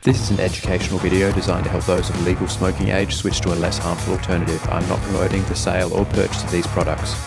This is an educational video designed to help those of legal smoking age switch to a less harmful alternative. I'm not promoting the sale or purchase of these products.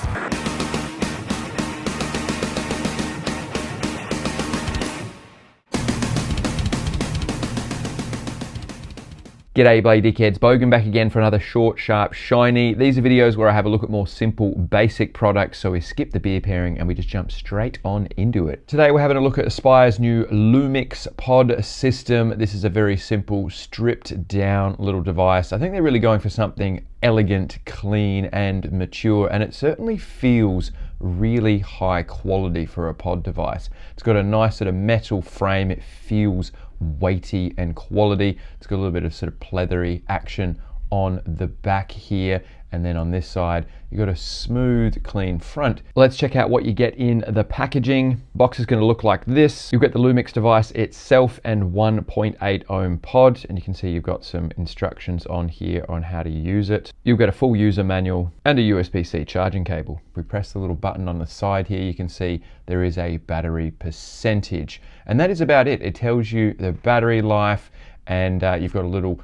G'day bloody dickheads, Bogan back again for another short, sharp, shiny. These are videos where I have a look at more simple, basic products, so we skip the beer pairing and we just jump straight on into it. Today we're having a look at Aspire's new Loomix pod system. This is a very simple, stripped down little device. I think they're really going for something elegant, clean, and mature, and it certainly feels really high quality for a pod device. It's got a nice sort of metal frame. It feels weighty and quality. It's got a little bit of sort of pleathery action on the back here, and then on this side you've got a smooth, clean front. Let's check out what you get in the packaging. Box is going to look like this. You've got the Loomix device itself and 1.8 ohm pod, and you can see you've got some instructions on here on how to use it. You've got a full user manual and a USB-C charging cable. If we press the little button on the side here, you can see there is a battery percentage, and that is about it. It tells you the battery life, and you've got a little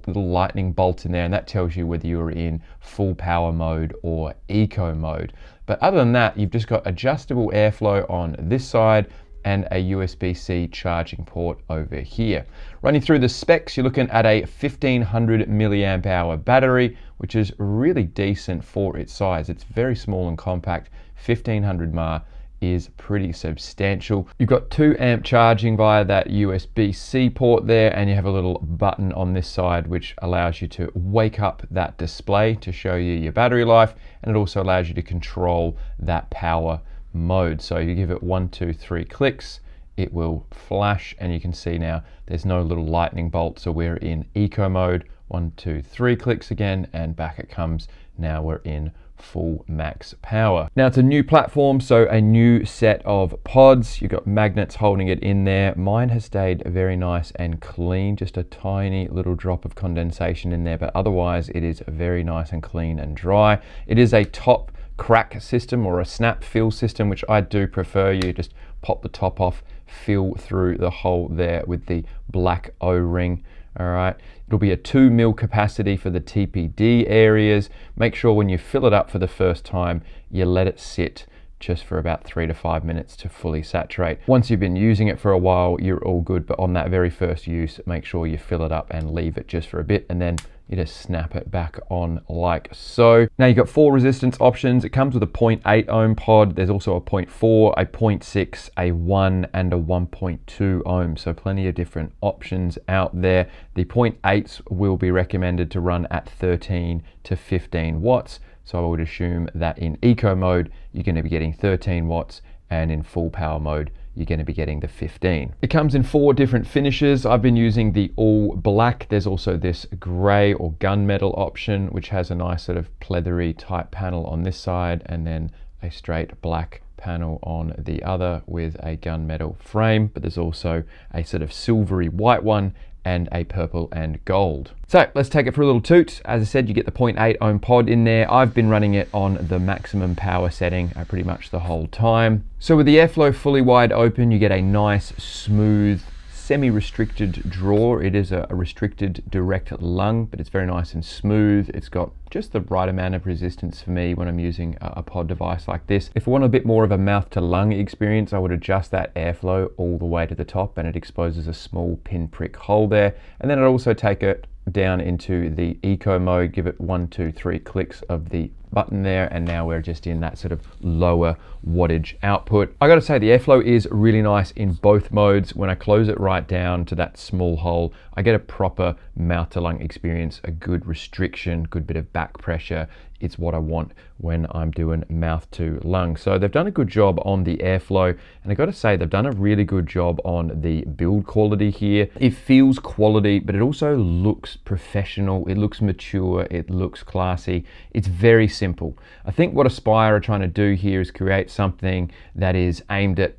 lightning bolt in there, and that tells you whether you're in full power mode or eco mode. But other than that, you've just got adjustable airflow on this side and a USB-C charging port over here. Running through the specs, you're looking at a 1500 milliamp hour battery, which is really decent for its size. It's very small and compact. 1500 mAh is pretty substantial. You've got 2 amp charging via that USB-C port there, and you have a little button on this side which allows you to wake up that display to show you your battery life, and it also allows you to control that power mode. So you give it 1, 2, 3 clicks, it will flash, and you can see now there's no little lightning bolt, so we're in eco mode. 1, 2, 3 clicks again, and back it comes. Now we're in full max power. Now it's a new platform, so a new set of pods. You've got magnets holding it in there. Mine has stayed very nice and clean, just a tiny little drop of condensation in there, but otherwise it is very nice and clean and dry. It is a top crack system or a snap fill system, which I do prefer. You just pop the top off, fill through the hole there with the black O-ring. All right, it'll be a 2 mil capacity for the TPD areas. Make sure when you fill it up for the first time, you let it sit just for about 3 to 5 minutes to fully saturate. Once you've been using it for a while, you're all good, but on that very first use, make sure you fill it up and leave it just for a bit, and then you just snap it back on like so. Now you've got 4 resistance options. It comes with a 0.8 ohm pod. There's also a 0.4, a 0.6, a 1, and a 1.2 ohm. So plenty of different options out there. The 0.8s will be recommended to run at 13 to 15 watts. So I would assume that in eco mode, you're going to be getting 13 watts, and in full power mode, you're going to be getting the 15. It comes in 4 different finishes. I've been using the all black. There's also this gray or gunmetal option, which has a nice sort of pleathery type panel on this side, and then a straight black panel on the other with a gunmetal frame. But there's also a sort of silvery white one and a purple and gold. So let's take it for a little toot. As I said, you get the 0.8 ohm pod in there. I've been running it on the maximum power setting pretty much the whole time. So with the airflow fully wide open, you get a nice, smooth, semi-restricted draw. It is a restricted direct lung, but it's very nice and smooth. It's got just the right amount of resistance for me when I'm using a pod device like this. If I want a bit more of a mouth to lung experience, I would adjust that airflow all the way to the top, and it exposes a small pinprick hole there. And then I'd also take it down into the eco mode, give it 1, 2, 3 clicks of the button there, and now we're just in that sort of lower wattage output. I gotta say, the airflow is really nice in both modes. When I close it right down to that small hole, I get a proper mouth to lung experience, a good restriction, good bit of back pressure. It's what I want when I'm doing mouth to lung. So they've done a good job on the airflow, and I got to say they've done a really good job on the build quality here. It feels quality, but it also looks professional. It looks mature. It looks classy. It's very simple. I think what Aspire are trying to do here is create something that is aimed at,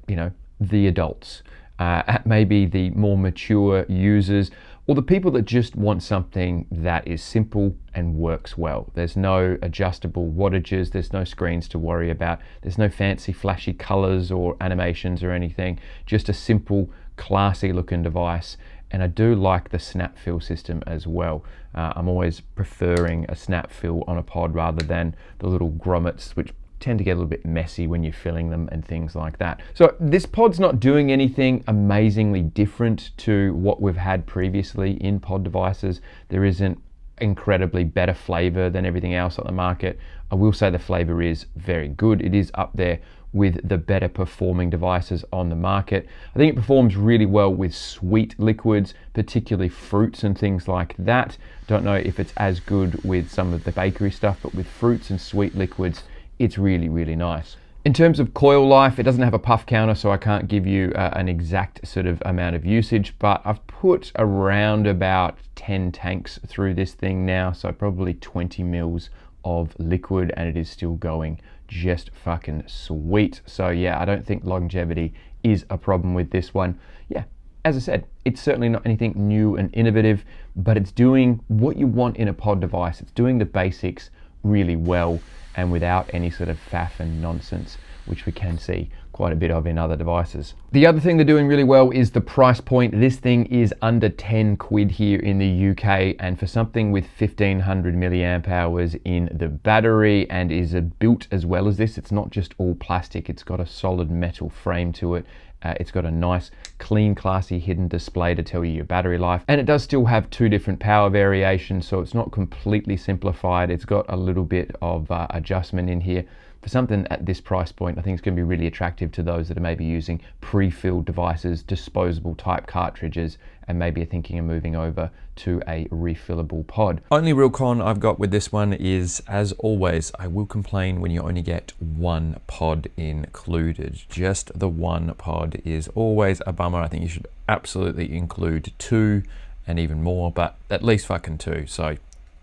the adults, at maybe the more mature users, or the people that just want something that is simple and works well. There's no adjustable wattages, there's no screens to worry about, there's no fancy flashy colors or animations or anything, just a simple, classy looking device, and I do like the snap fill system as well. I'm always preferring a snap fill on a pod rather than the little grommets, which tend to get a little bit messy when you're filling them and things like that. So this pod's not doing anything amazingly different to what we've had previously in pod devices. There isn't incredibly better flavor than everything else on the market. I will say the flavor is very good. It is up there with the better performing devices on the market. I think it performs really well with sweet liquids, particularly fruits and things like that. Don't know if it's as good with some of the bakery stuff, but with fruits and sweet liquids, it's really, really nice. In terms of coil life, it doesn't have a puff counter, so I can't give you an exact sort of amount of usage, but I've put around about 10 tanks through this thing now, so probably 20 mils of liquid, and it is still going just fucking sweet. So yeah, I don't think longevity is a problem with this one. Yeah, as I said, it's certainly not anything new and innovative, but it's doing what you want in a pod device. It's doing the basics really well and without any sort of faff and nonsense, which we can see quite a bit of in other devices. The other thing they're doing really well is the price point. This thing is under 10 quid here in the UK, and for something with 1500 milliamp hours in the battery and is built as well as this, it's not just all plastic, it's got a solid metal frame to it. It's got a nice, clean, classy hidden display to tell you your battery life. And it does still have 2 different power variations, so it's not completely simplified. It's got a little bit of adjustment in here. For something at this price point, I think it's going to be really attractive to those that are maybe using pre-filled devices, disposable type cartridges, and maybe are thinking of moving over to a refillable pod. Only real con I've got with this one is, as always, I will complain when you only get 1 pod included. Just the 1 pod is always a bummer. I think you should absolutely include 2 and even more, but at least fucking 2. So I'll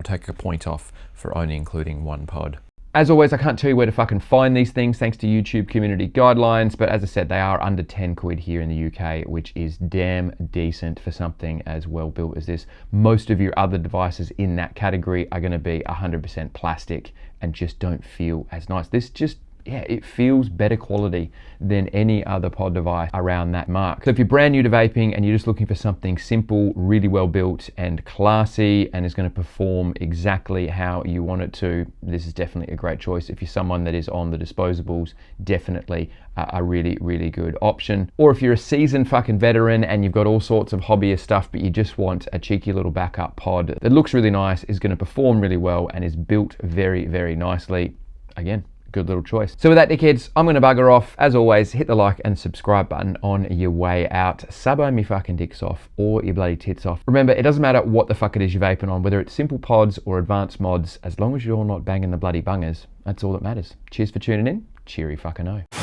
take a point off for only including 1 pod. As always, I can't tell you where to fucking find these things thanks to YouTube community guidelines, but as I said, they are under 10 quid here in the UK, which is damn decent for something as well built as this. Most of your other devices in that category are going to be 100% plastic and just don't feel as nice. This just, yeah, it feels better quality than any other pod device around that mark. So if you're brand new to vaping and you're just looking for something simple, really well built and classy and is going to perform exactly how you want it to, this is definitely a great choice. If you're someone that is on the disposables, definitely a really, really good option. Or if you're a seasoned fucking veteran and you've got all sorts of hobbyist stuff, but you just want a cheeky little backup pod that looks really nice, is going to perform really well and is built very, very nicely, again, good little choice. So with that, dickheads, I'm going to bugger off. As always, hit the like and subscribe button on your way out. Sabo me fucking dicks off or your bloody tits off. Remember, it doesn't matter what the fuck it is you're vaping on, whether it's simple pods or advanced mods, as long as you're not banging the bloody bungers, that's all that matters. Cheers for tuning in. Cheery fucking O.